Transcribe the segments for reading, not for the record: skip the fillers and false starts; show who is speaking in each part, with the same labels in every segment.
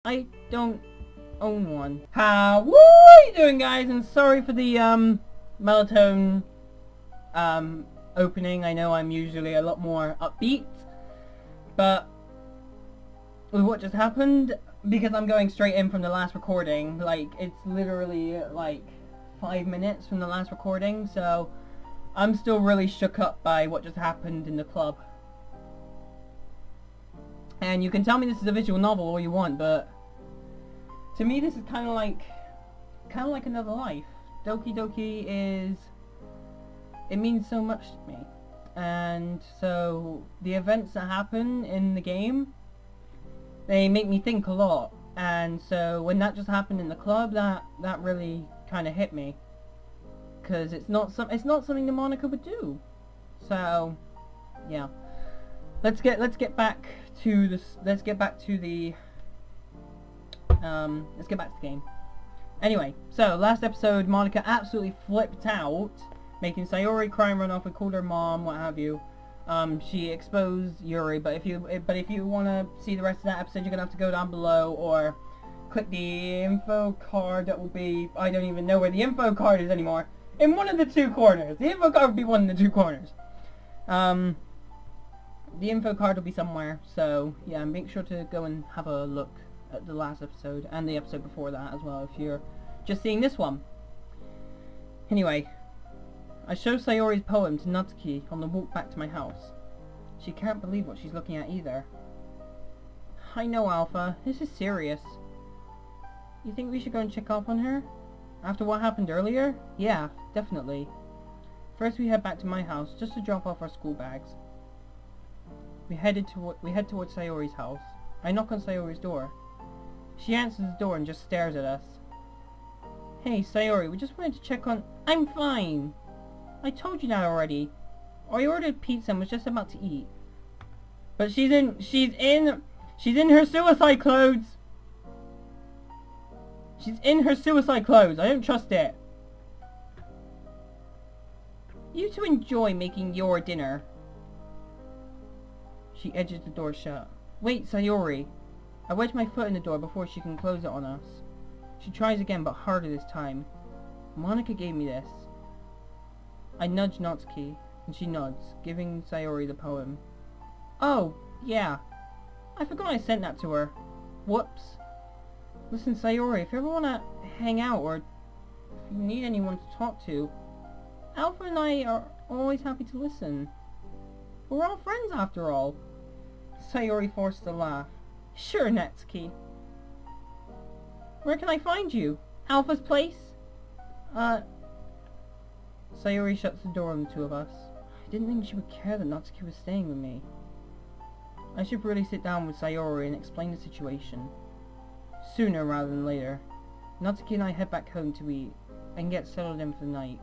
Speaker 1: I don't own one. How are you doing, guys? And sorry for the monotone opening. I know I'm usually a lot more upbeat, but with what just happened, because I'm going straight in from the last recording, like it's literally like 5 minutes from the last recording, so I'm still really shook up by what just happened in the club. And you can tell me this is a visual novel all you want, but to me this is kind of like another life. Doki Doki it means so much to me. And so the events that happen in the game, they make me think a lot. And so when that just happened in the club, that really kind of hit me, because it's not something that Monica would do. So yeah, let's get back to this. Let's get back to the game. Anyway, so last episode, Monica absolutely flipped out, making Sayori cry and run off and called her mom, what have you. She exposed Yuri, but if you want to see the rest of that episode, you're gonna have to go down below or click the info card that will be, I don't even know where the info card is anymore, in one of the two corners. The info card will be one of the two corners. The info card will be somewhere, so yeah, make sure to go and have a look at the last episode and the episode before that as well if you're just seeing this one. Anyway, I show Sayori's poem to Natsuki on the walk back to my house. She can't believe what she's looking at either. I know, Alpha, this is serious. You think we should go and check up on her? After what happened earlier? Yeah, definitely. First we head back to my house just to drop off our school bags. We head towards Sayori's house. I knock on Sayori's door. She answers the door and just stares at us. Hey, Sayori, we just wanted to check on... I'm fine! I told you that already. I ordered pizza and was just about to eat. But she's in her suicide clothes! She's in her suicide clothes. I don't trust it. You two enjoy making your dinner. She edges the door shut. Wait, Sayori. I wedge my foot in the door before she can close it on us. She tries again, but harder this time. Monica gave me this. I nudge Natsuki, and she nods, giving Sayori the poem. Oh, yeah. I forgot I sent that to her. Whoops. Listen, Sayori, if you ever want to hang out, or if you need anyone to talk to, Alpha and I are always happy to listen. We're all friends after all. Sayori forced a laugh. Sure, Natsuki. Where can I find you? Alpha's place? Sayori shuts the door on the two of us. I didn't think she would care that Natsuki was staying with me. I should really sit down with Sayori and explain the situation. Sooner rather than later. Natsuki and I head back home to eat and get settled in for the night.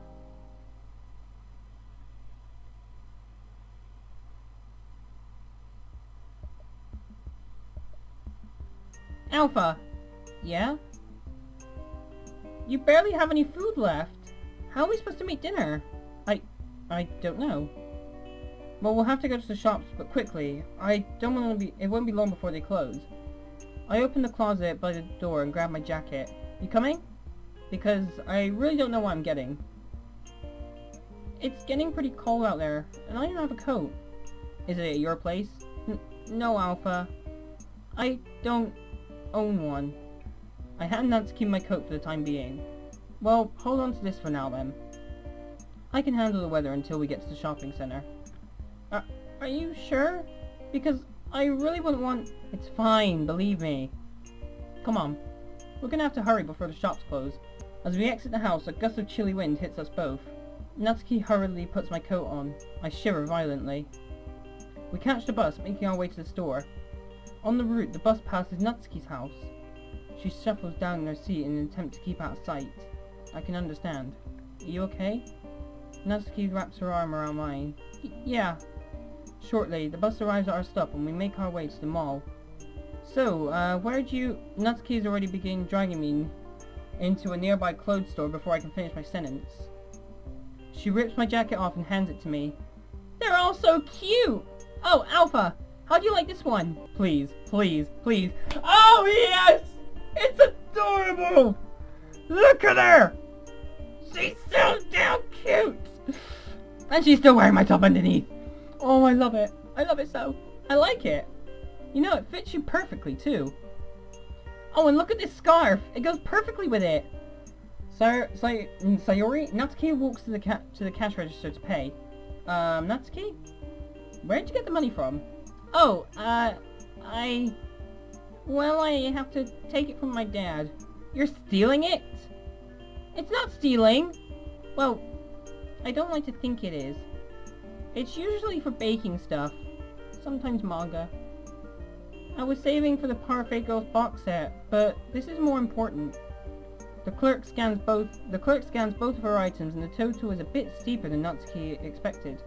Speaker 1: Alpha! Yeah? You barely have any food left. How are we supposed to make dinner? I don't know. Well, we'll have to go to the shops, but quickly. I don't want to be... It won't be long before they close. I open the closet by the door and grab my jacket. You coming? Because I really don't know what I'm getting. It's getting pretty cold out there, and I don't have a coat. Is it at your place? No, Alpha. I don't own one. I hand Natsuki my coat for the time being. Well, hold on to this for now then. I can handle the weather until we get to the shopping center. Are you sure? Because I really wouldn't want... It's fine, believe me. Come on. We're gonna have to hurry before the shops close. As we exit the house, a gust of chilly wind hits us both. Natsuki hurriedly puts my coat on. I shiver violently. We catch the bus, making our way to the store. On the route, the bus passes Natsuki's house. She shuffles down in her seat in an attempt to keep out of sight. I can understand. Are you okay? Natsuki wraps her arm around mine. Yeah. Shortly, the bus arrives at our stop and we make our way to the mall. So, where'd you... Natsuki is already beginning dragging me into a nearby clothes store before I can finish my sentence. She rips my jacket off and hands it to me. They're all so cute! Oh, Alpha! How do you like this one? Please, please, please. Oh, yes! It's adorable! Look at her! She's so damn cute! And she's still wearing my top underneath. Oh, I love it. I love it so. I like it. You know, it fits you perfectly, too. Oh, and look at this scarf. It goes perfectly with it. Sayori, Natsuki walks to the cash register to pay. Natsuki? Where'd you get the money from? Oh, well, I have to take it from my dad. You're stealing it? It's not stealing. Well, I don't like to think it is. It's usually for baking stuff. Sometimes manga. I was saving for the Parfait Girls box set, but this is more important. The clerk scans both of her items, and the total is a bit steeper than Natsuki expected.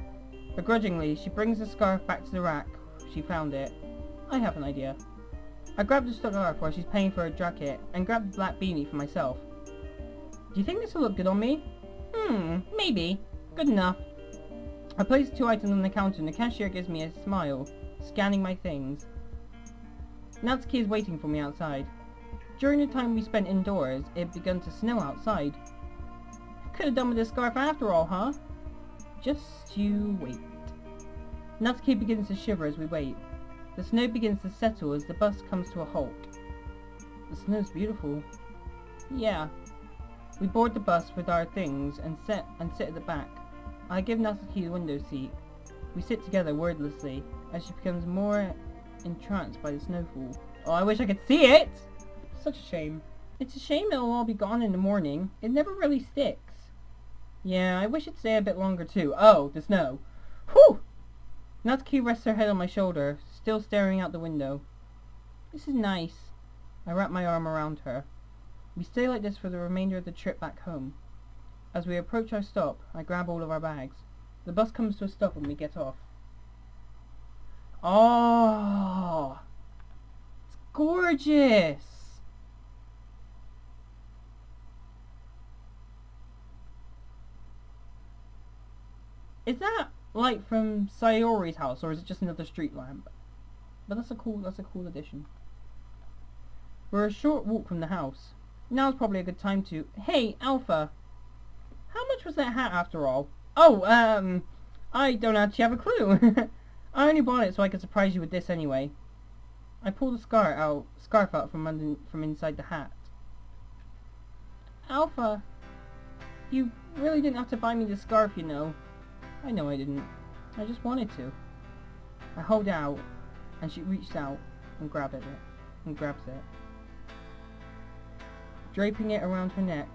Speaker 1: Begrudgingly, she brings the scarf back to the rack. She found it. I have an idea. I grabbed the scarf while she's paying for her jacket, and grabbed the black beanie for myself. Do you think this will look good on me? Maybe. Good enough. I place the 2 items on the counter, and the cashier gives me a smile, scanning my things. Natsuki is waiting for me outside. During the time we spent indoors, it had begun to snow outside. Could have done with this scarf after all, huh? Just you wait. Natsuki begins to shiver as we wait. The snow begins to settle as the bus comes to a halt. The snow's beautiful. Yeah. We board the bus with our things and sit at the back. I give Natsuki the window seat. We sit together wordlessly as she becomes more entranced by the snowfall. Oh, I wish I could see it! Such a shame. It's a shame it'll all be gone in the morning. It never really sticks. Yeah, I wish it'd stay a bit longer too. Oh, the snow. Whew! Natsuki rests her head on my shoulder, still staring out the window. This is nice. I wrap my arm around her. We stay like this for the remainder of the trip back home. As we approach our stop, I grab all of our bags. The bus comes to a stop when we get off. Oh! It's gorgeous! Is that light from Sayori's house, or is it just another street lamp? But that's a cool addition. We're a short walk from the house. Now's probably a good time to... Hey, Alpha! How much was that hat after all? Oh, I don't actually have a clue. I only bought it so I could surprise you with this anyway. I pulled the scarf out from inside the hat. Alpha, you really didn't have to buy me the scarf, you know. I know I didn't. I just wanted to. I hold it out, and she reached out and grabs it. Draping it around her neck,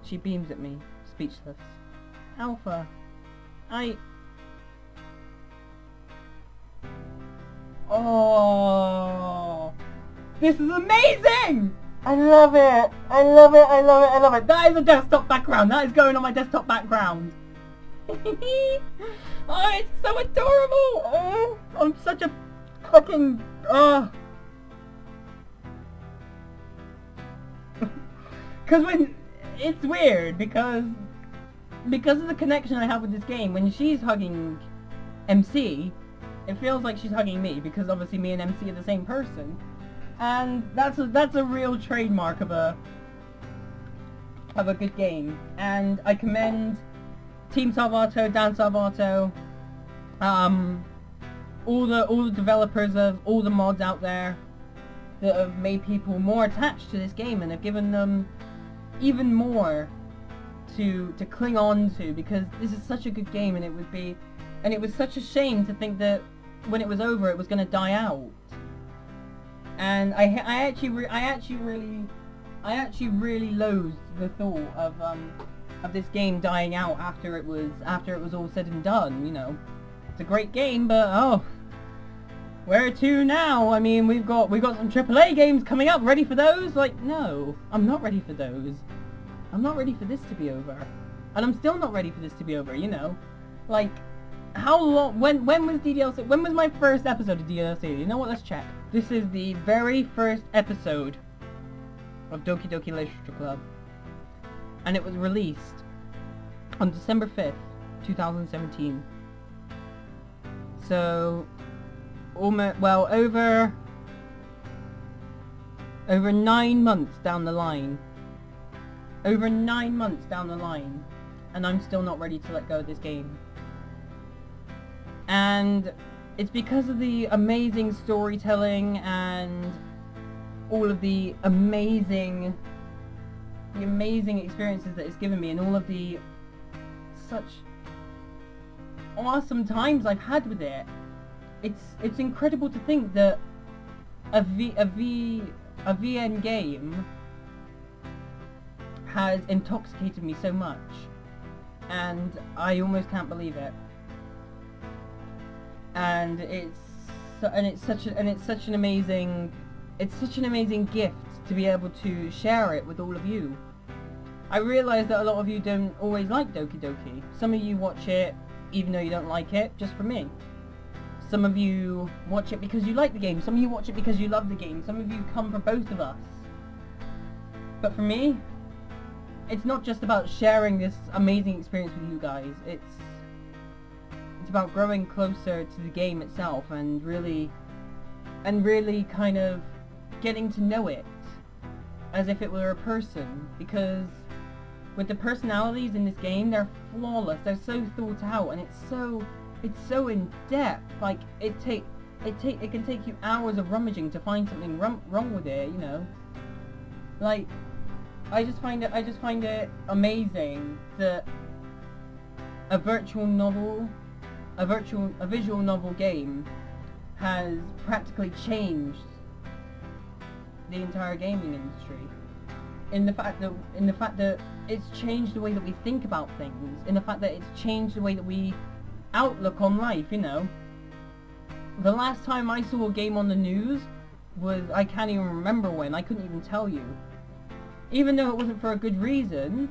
Speaker 1: she beams at me, speechless. Alpha, Oh! This is amazing! I love it! I love it, I love it, I love it! That is a desktop background! That is going on my desktop background! Oh, it's so adorable! Oh, I'm such a fucking... Oh! Because when... It's weird, because of the connection I have with this game, when she's hugging MC, it feels like she's hugging me, because obviously me and MC are the same person. And that's a real trademark of a good game. And I commend Team Salvato, Dan Salvato, all the developers of all the mods out there that have made people more attached to this game and have given them even more to cling on to, because this is such a good game, and it was such a shame to think that when it was over it was going to die out. And I actually really loathed the thought of this game dying out after it was all said and done. You know, it's a great game, but oh, where to now? I mean, we've got some AAA games coming up. Ready for those? Like, no, I'm not ready for those. I'm not ready for this to be over, and I'm still not ready for this to be over. You know, like, how long? When was DDLC? When was my first episode of DDLC? You know what? Let's check. This is the very first episode of Doki Doki Literature Club, and it was released on December 5th, 2017. So almost, well, over 9 months down the line. Over 9 months down the line, and I'm still not ready to let go of this game. And it's because of the amazing storytelling and all of the amazing experiences that it's given me, and all of the such awesome times I've had with it. It's incredible to think that a VN game has intoxicated me so much, and I almost can't believe it. And it's such an amazing gift to be able to share it with all of you. I realise that a lot of you don't always like Doki Doki. Some of you watch it even though you don't like it, just for me. Some of you watch it because you like the game. Some of you watch it because you love the game. Some of you come for both of us. But for me, it's not just about sharing this amazing experience with you guys. It's about growing closer to the game itself and really kind of getting to know it as if it were a person, because with the personalities in this game, they're flawless. They're so thought out, and it's so in depth. Like it can take you hours of rummaging to find something wrong with it, you know. Like I just find it amazing that a visual novel game has practically changed the entire gaming industry. In the fact that it's changed the way that we think about things, in the fact that it's changed the way that we outlook on life, you know. The last time I saw a game on the news was, I can't even remember when, I couldn't even tell you. Even though it wasn't for a good reason,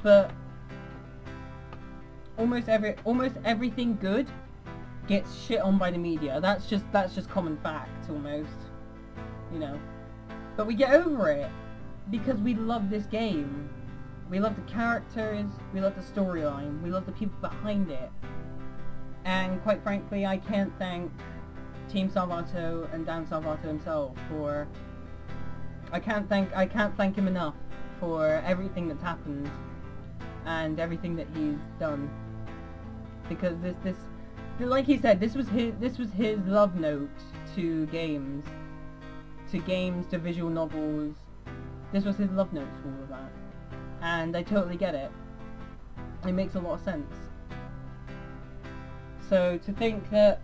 Speaker 1: but almost everything good gets shit on by the media. That's just common fact, almost, you know. But we get over it because we love this game. We love the characters, we love the storyline, we love the people behind it. And quite frankly, I can't thank Team Salvato and Dan Salvato himself for... I can't thank him enough for everything that's happened and everything that he's done. Because this like he said, this was his love note to games, to visual novels. This was his love note to all of that. And I totally get it. It makes a lot of sense. So to think that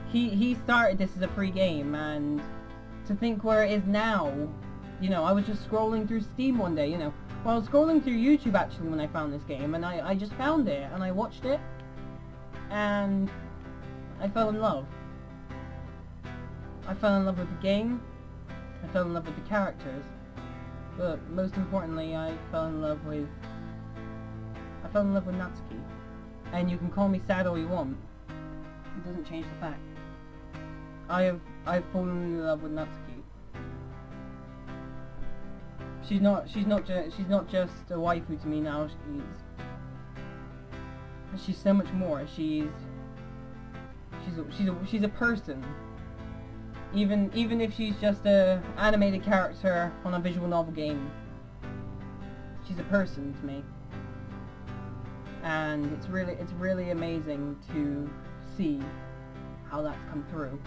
Speaker 1: he started this as a free game, and to think where it is now, you know, I was just scrolling through Steam one day, you know. Well, I was scrolling through YouTube actually when I found this game, and I just found it, and I watched it, and I fell in love. I fell in love with the game, I fell in love with the characters, but most importantly, I fell in love with Natsuki. And you can call me sad all you want, it doesn't change the fact. I've fallen in love with Natsuki. She's not just a waifu to me now. She's so much more. She's a person. Even if she's just a animated character on a visual novel game, she's a person to me. And it's really amazing to see how that's come through.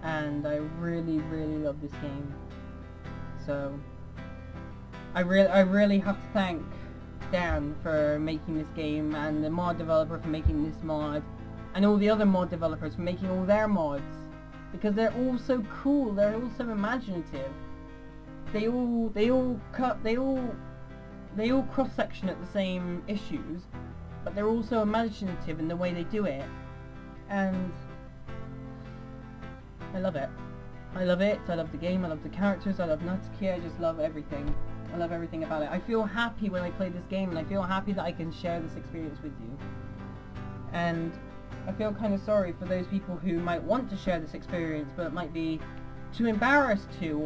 Speaker 1: And I really love this game. So I really have to thank Dan for making this game, and the mod developer for making this mod, and all the other mod developers for making all their mods, because they're all so cool. They're all so imaginative. They all cross-section at the same issues, but they're also imaginative in the way they do it, and I love it. I love it. I love the game. I love the characters. I love Natsuki. I just love everything. I love everything about it. I feel happy when I play this game, and I feel happy that I can share this experience with you. And I feel kind of sorry for those people who might want to share this experience, but might be too embarrassed to,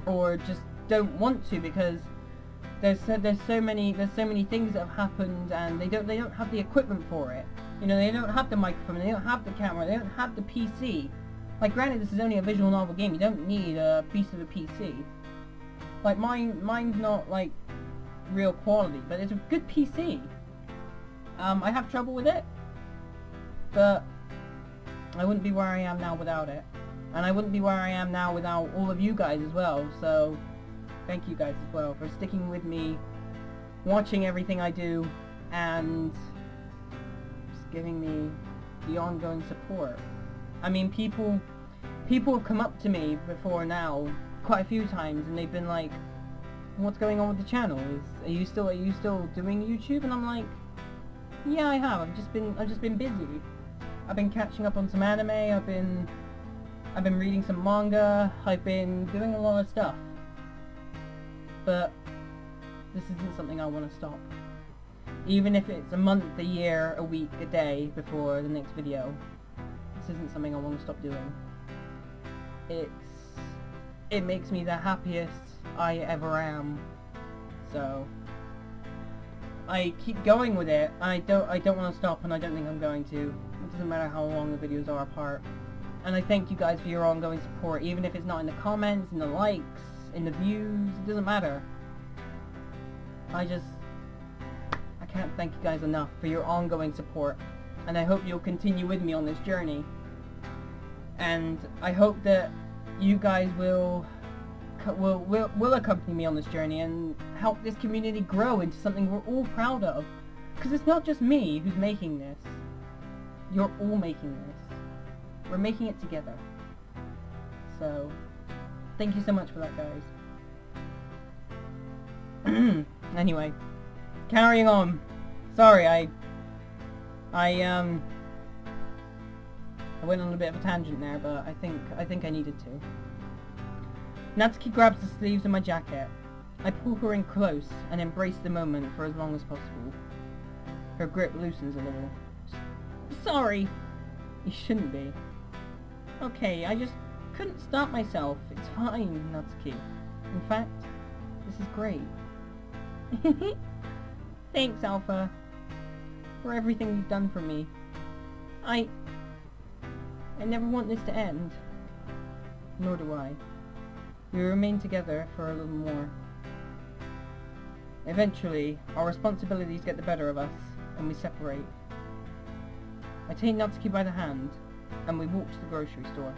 Speaker 1: or just don't want to, because there's so many things that have happened, and they don't have the equipment for it. You know, they don't have the microphone, they don't have the camera, they don't have the PC. Like, granted, this is only a visual novel game. You don't need a piece of a PC. Like, mine's not like real quality, but it's a good PC. I have trouble with it, but I wouldn't be where I am now without it. And I wouldn't be where I am now without all of you guys as well, so thank you guys as well for sticking with me, watching everything I do, and just giving me the ongoing support. I mean, people have come up to me before now, quite a few times, and they've been like, what's going on with the channel? Are you still doing YouTube? And I'm like, yeah, I have. I've just been busy. I've been catching up on some anime. I've been reading some manga. I've been doing a lot of stuff. But this isn't something I want to stop. Even if it's a month, a year, a week, a day before the next video, this isn't something I want to stop doing. It makes me the happiest I ever am. So I keep going with it. I don't want to stop, and I don't think I'm going to. It doesn't matter how long the videos are apart. And I thank you guys for your ongoing support, even if it's not in the comments, in the likes, in the views. It doesn't matter. I can't thank you guys enough for your ongoing support, and I hope you'll continue with me on this journey. And I hope that you guys will accompany me on this journey and help this community grow into something we're all proud of. Because it's not just me who's making this. You're all making this. We're making it together. So, thank you so much for that, guys. Anyway, carrying on. Sorry, I went on a bit of a tangent there, but I think I needed to. Natsuki grabs the sleeves of my jacket. I pull her in close and embrace the moment for as long as possible. Her grip loosens a little. Sorry! You shouldn't be. Okay, I just couldn't stop myself. It's fine, Natsuki. In fact, this is great. Thanks, Alpha, for everything you've done for me. I never want this to end. Nor do I. We remain together for a little more. Eventually, our responsibilities get the better of us, and we separate. I take Natsuki by the hand, and we walk to the grocery store.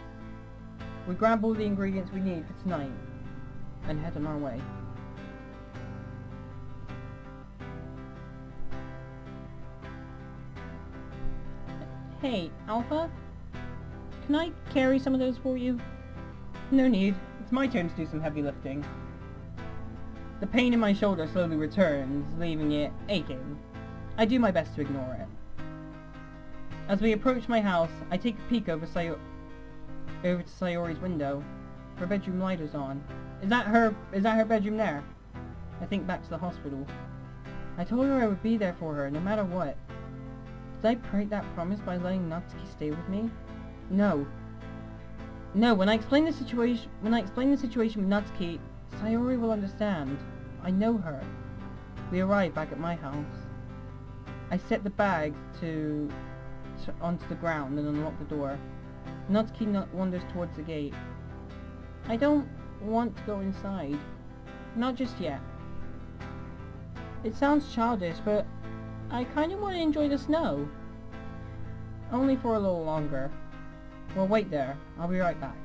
Speaker 1: We grab all the ingredients we need for tonight, and head on our way. Hey, Alpha? Can I carry some of those for you? No need. It's my turn to do some heavy lifting. The pain in my shoulder slowly returns, leaving it aching. I do my best to ignore it. As we approach my house, I take a peek over to Sayori's window. Her bedroom light is on. Is that her bedroom there? I think back to the hospital. I told her I would be there for her, no matter what. Did I break that promise by letting Natsuki stay with me? No. No, when I explain the situation with Natsuki, Sayori will understand. I know her. We arrive back at my house. I set the bag onto the ground and unlock the door. Natsuki wanders towards the gate. I don't want to go inside. Not just yet. It sounds childish, but I kind of want to enjoy the snow. Only for a little longer. Well, wait there. I'll be right back.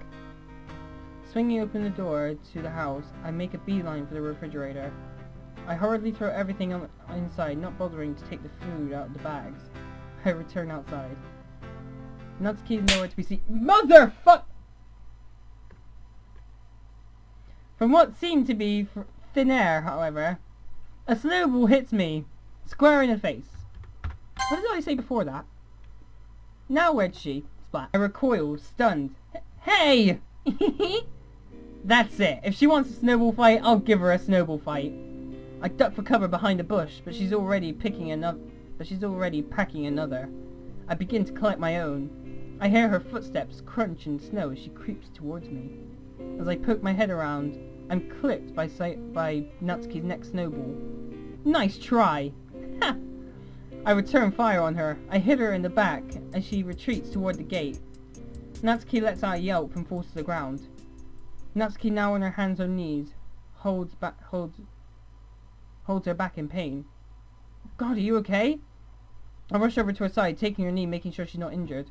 Speaker 1: Swinging open the door to the house, I make a beeline for the refrigerator. I hurriedly throw everything inside, not bothering to take the food out of the bags. I return outside. Natsuki is nowhere to be seen. Motherfuck! From what seemed to be thin air, however, a snowball hits me, square in the face. What did I say before that? Now where'd she? Splat. I recoil, stunned. Hey! That's it. If she wants a snowball fight, I'll give her a snowball fight. I duck for cover behind a bush, but she's already packing another. I begin to collect my own. I hear her footsteps crunch in snow as she creeps towards me. As I poke my head around, I'm clipped by Natsuki's next snowball. Nice try! Ha! I return fire on her. I hit her in the back as she retreats toward the gate. Natsuki lets out a yelp and falls to the ground. Natsuki, now on her hands and knees, holds her back in pain. God, are you okay? I rush over to her side, taking her knee, making sure she's not injured.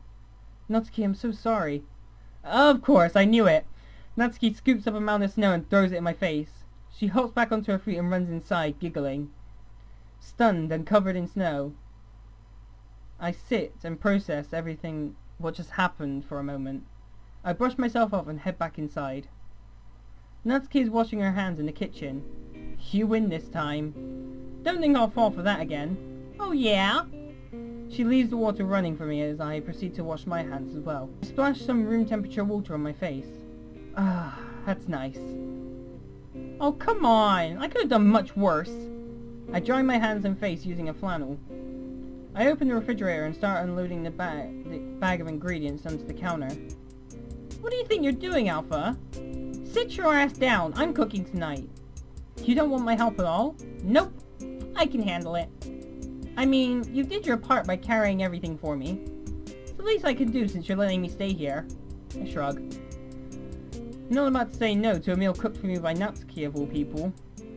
Speaker 1: Natsuki, I'm so sorry. Of course, I knew it. Natsuki scoops up a mound of snow and throws it in my face. She hops back onto her feet and runs inside, giggling. Stunned and covered in snow, I sit and process everything what just happened for a moment. I brush myself off and head back inside. Natsuki is washing her hands in the kitchen. You win this time. Don't think I'll fall for that again. Oh yeah? She leaves the water running for me as I proceed to wash my hands as well. I splash some room temperature water on my face. Ah, that's nice. Oh come on, I could have done much worse. I dry my hands and face using a flannel. I open the refrigerator and start unloading the bag of ingredients onto the counter. What do you think you're doing, Alpha? Sit your ass down, I'm cooking tonight. You don't want my help at all? Nope, I can handle it. I mean, you did your part by carrying everything for me. It's the least I can do since you're letting me stay here. I shrug. I'm not about to say no to a meal cooked for me by Natsuki of all people.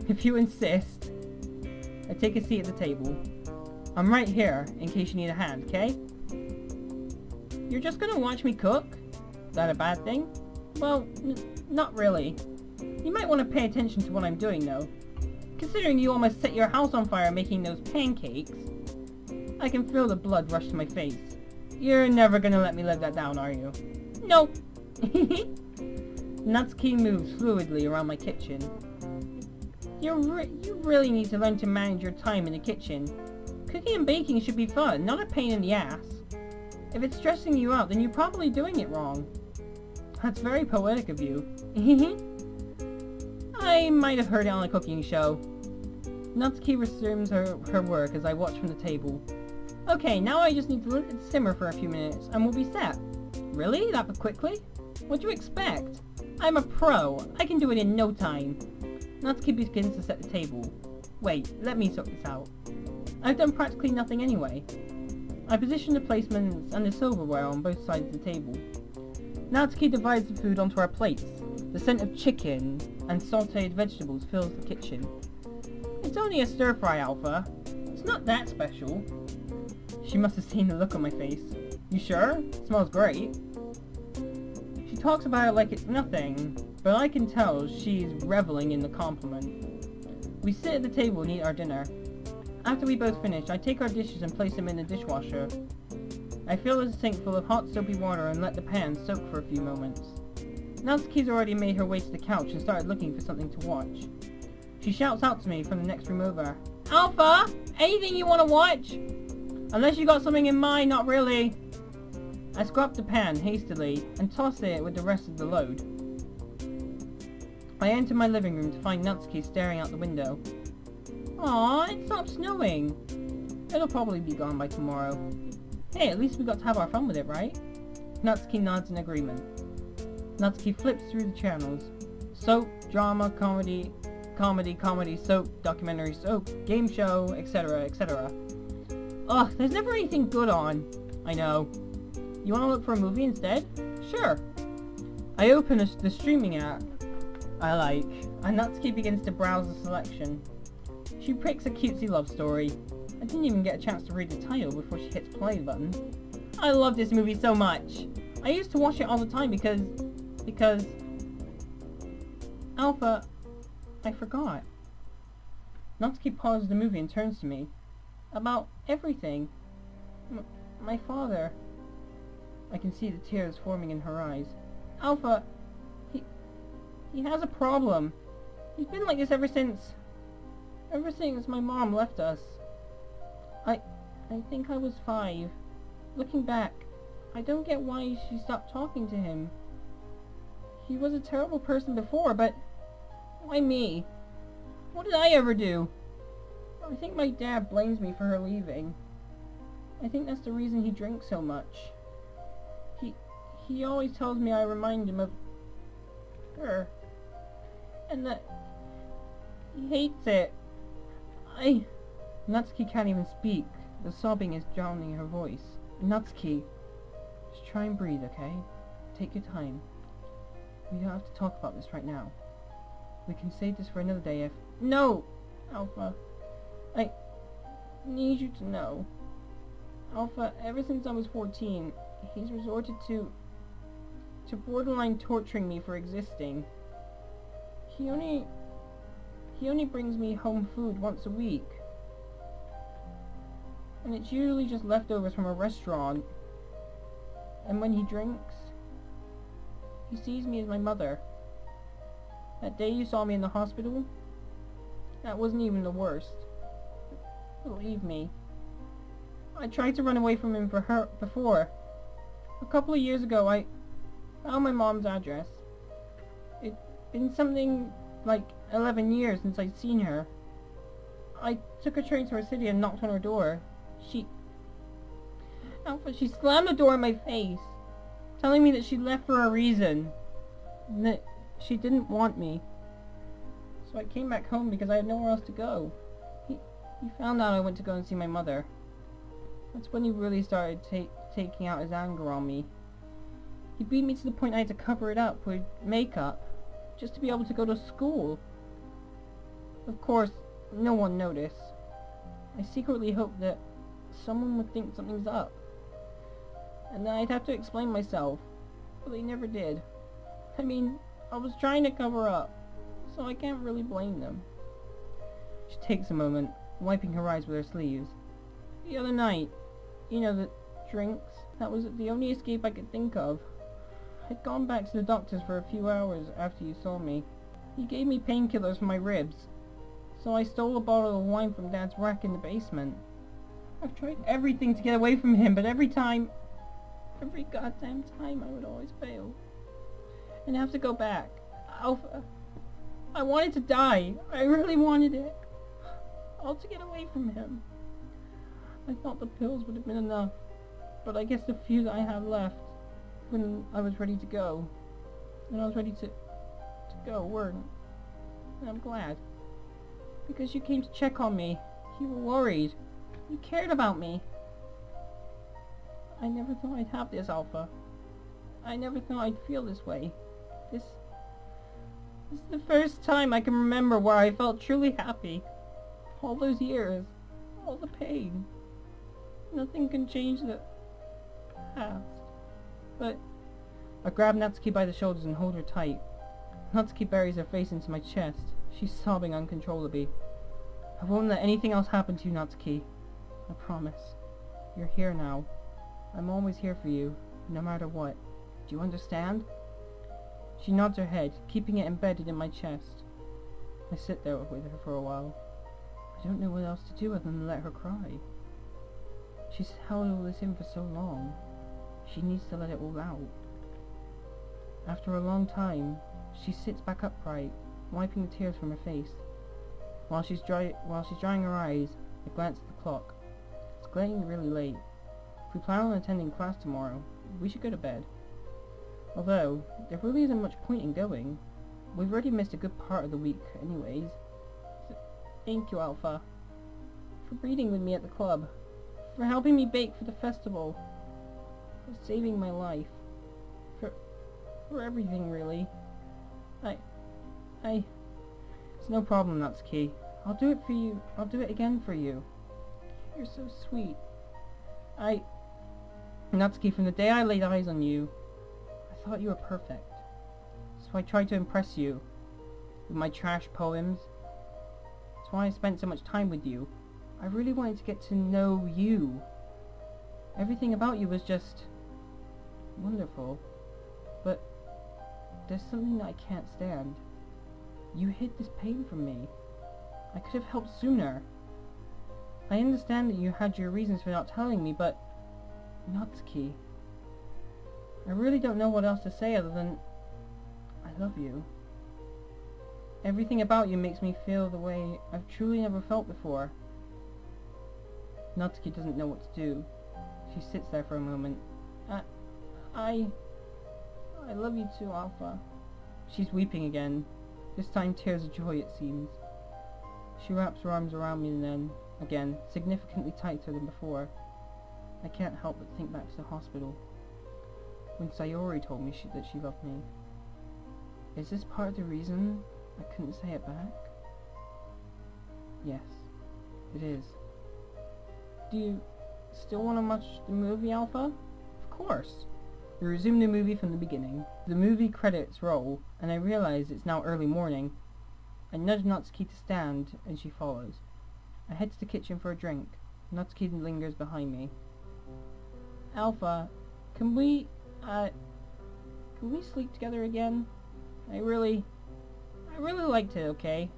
Speaker 1: If you insist. I take a seat at the table. I'm right here, in case you need a hand, okay? You're just gonna watch me cook? Is that a bad thing? Well, not really. You might want to pay attention to what I'm doing, though. Considering you almost set your house on fire making those pancakes. I can feel the blood rush to my face. You're never gonna let me live that down, are you? Nope. Natsuki moves fluidly around my kitchen. You really need to learn to manage your time in the kitchen. Cooking and baking should be fun, not a pain in the ass. If it's stressing you out, then you're probably doing it wrong. That's very poetic of you. I might have heard it on a cooking show. Natsuki resumes her work as I watch from the table. Okay, now I just need to let it simmer for a few minutes, and we'll be set. Really? That quickly? What'd you expect? I'm a pro. I can do it in no time. Natsuki begins to set the table. Wait, let me sort this out. I've done practically nothing anyway. I position the placements and the silverware on both sides of the table. Natsuki divides the food onto our plates. The scent of chicken and sautéed vegetables fills the kitchen. It's only a stir-fry, Alpha. It's not that special. She must have seen the look on my face. You sure? It smells great. She talks about it like it's nothing, but I can tell she's reveling in the compliment. We sit at the table and eat our dinner. After we both finish, I take our dishes and place them in the dishwasher. I fill the sink full of hot soapy water and let the pan soak for a few moments. Natsuki's already made her way to the couch and started looking for something to watch. She shouts out to me from the next room over. Alpha! Anything you want to watch? Unless you got something in mind, not really. I scrub the pan hastily and toss it with the rest of the load. I enter my living room to find Natsuki staring out the window. Aw, it stopped snowing. It'll probably be gone by tomorrow. Hey, at least we got to have our fun with it, right? Natsuki nods in agreement. Natsuki flips through the channels. Soap, drama, comedy, soap, documentary, soap, game show, etc., etc. Ugh, there's never anything good on. I know. You want to look for a movie instead? Sure. I open the streaming app I like, and Natsuki begins to browse the selection. She picks a cutesy love story. I didn't even get a chance to read the title before she hits play button. I love this movie so much. I used to watch it all the time because... Alpha... I forgot. Natsuki pauses the movie and turns to me. About everything. My father. I can see the tears forming in her eyes. Alpha... He has a problem. He's been like this ever since my mom left us. I think I was 5. Looking back, I don't get why she stopped talking to him. He was a terrible person before, but why me? What did I ever do? I think my dad blames me for her leaving. I think that's the reason he drinks so much. He always tells me I remind him of her. and that he hates it. Natsuki can't even speak. The sobbing is drowning her voice. Natsuki, just try and breathe, okay? Take your time. We don't have to talk about this right now. We can save this for another day if... No! Alpha, I need you to know. Alpha, ever since I was 14, he's resorted to borderline torturing me for existing. He only brings me home food once a week. And it's usually just leftovers from a restaurant. And when he drinks, he sees me as my mother. That day you saw me in the hospital, that wasn't even the worst. Believe me. I tried to run away from him before. A couple of years ago, I found my mom's address. It'd been something like 11 years since I'd seen her. I took a train to her city and knocked on her door. Alpha, she slammed the door in my face, telling me that she left for a reason, and that she didn't want me. So I came back home because I had nowhere else to go. He found out I went to go and see my mother. That's when he really started taking out his anger on me. He beat me to the point I had to cover it up with makeup, just to be able to go to school. Of course, no one noticed. I secretly hoped that someone would think something's up, and then I'd have to explain myself, but they never did. I mean, I was trying to cover up, so I can't really blame them. She takes a moment, wiping her eyes with her sleeves. The other night, you know, the drinks, that was the only escape I could think of. I'd gone back to the doctor's for a few hours after you saw me. He gave me painkillers for my ribs, so I stole a bottle of wine from Dad's rack in the basement. I've tried everything to get away from him, but every goddamn time, I would always fail. And have to go back. Alpha, I wanted to die. I really wanted it. All to get away from him. I thought the pills would have been enough, but I guess the few that I have left, when I was ready to go, when I was ready to go, weren't. And I'm glad. Because you came to check on me. You were worried. You cared about me. I never thought I'd have this, Alpha. I never thought I'd feel this way. This is the first time I can remember where I felt truly happy. All those years. All the pain. Nothing can change the past. But I grab Natsuki by the shoulders and hold her tight. Natsuki buries her face into my chest. She's sobbing uncontrollably. I won't let anything else happen to you, Natsuki. I promise. You're here now. I'm always here for you, no matter what. Do you understand? She nods her head, keeping it embedded in my chest. I sit there with her for a while. I don't know what else to do other than let her cry. She's held all this in for so long. She needs to let it all out. After a long time, she sits back upright, wiping the tears from her face. While she's drying her eyes, I glance at the clock. It's getting really late. If we plan on attending class tomorrow, we should go to bed. Although, there really isn't much point in going. We've already missed a good part of the week anyways. So, thank you, Alpha, for reading with me at the club, for helping me bake for the festival, for saving my life, for everything, really. It's no problem, Natsuki. I'll do it for you. I'll do it again for you. You're so sweet. Natsuki, from the day I laid eyes on you, I thought you were perfect. So I tried to impress you with my trash poems. That's why I spent so much time with you. I really wanted to get to know you. Everything about you was just wonderful. But there's something that I can't stand. You hid this pain from me. I could have helped sooner. I understand that you had your reasons for not telling me, but Natsuki, I really don't know what else to say other than I love you. Everything about you makes me feel the way I've truly never felt before. Natsuki doesn't know what to do. She sits there for a moment. I love you too, Alpha. She's weeping again. This time tears of joy, it seems. She wraps her arms around me and then, again, significantly tighter than before. I can't help but think back to the hospital, when Sayori told me that she loved me. Is this part of the reason I couldn't say it back? Yes, it is. Do you still want to watch the movie, Alpha? Of course. We resume the movie from the beginning. The movie credits roll, and I realize it's now early morning. I nudge Natsuki to stand, and she follows. I head to the kitchen for a drink. Natsuki lingers behind me. Alpha, can we sleep together again? I really like to, okay?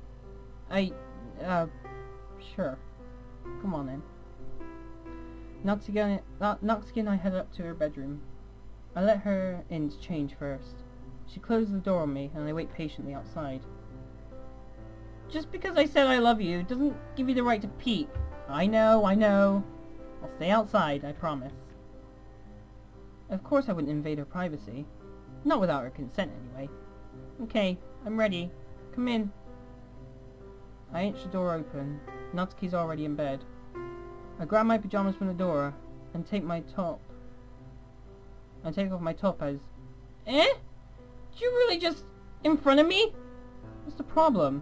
Speaker 1: Sure. Come on then. Natsuki and I head up to her bedroom. I let her in to change first. She closes the door on me, and I wait patiently outside. Just because I said I love you doesn't give you the right to peep. I know. I'll stay outside, I promise. Of course I wouldn't invade her privacy. Not without her consent, anyway. Okay, I'm ready. Come in. I inch the door open. Natsuki's already in bed. I grab my pajamas from the door and take off my top as... Eh? Did you really just... in front of me? What's the problem?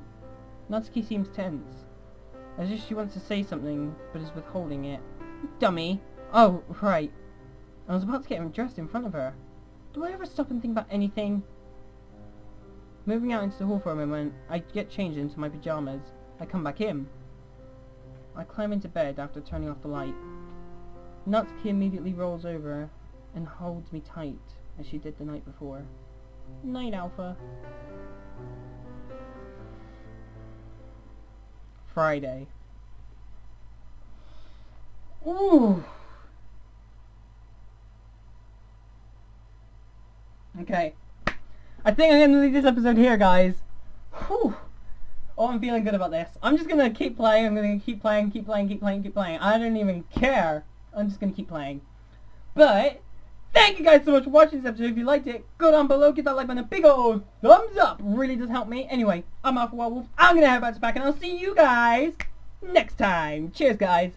Speaker 1: Natsuki seems tense, as if she wants to say something, but is withholding it. Dummy. Oh, right. I was about to get dressed in front of her. Do I ever stop and think about anything? Moving out into the hall for a moment, I get changed into my pajamas. I come back in. I climb into bed after turning off the light. Natsuki immediately rolls over and holds me tight, as she did the night before. Night, Alpha. Friday. Ooh. Okay. I think I'm going to leave this episode here, guys. Whew. Oh, I'm feeling good about this. I'm just going to keep playing. I'm going to keep playing. I don't even care. I'm just going to keep playing. But, thank you guys so much for watching this episode. If you liked it, go down below, give that like button a big old thumbs up. Really does help me. Anyway, I'm AlphaWildWolf. I'm going to head back to back, and I'll see you guys next time. Cheers, guys.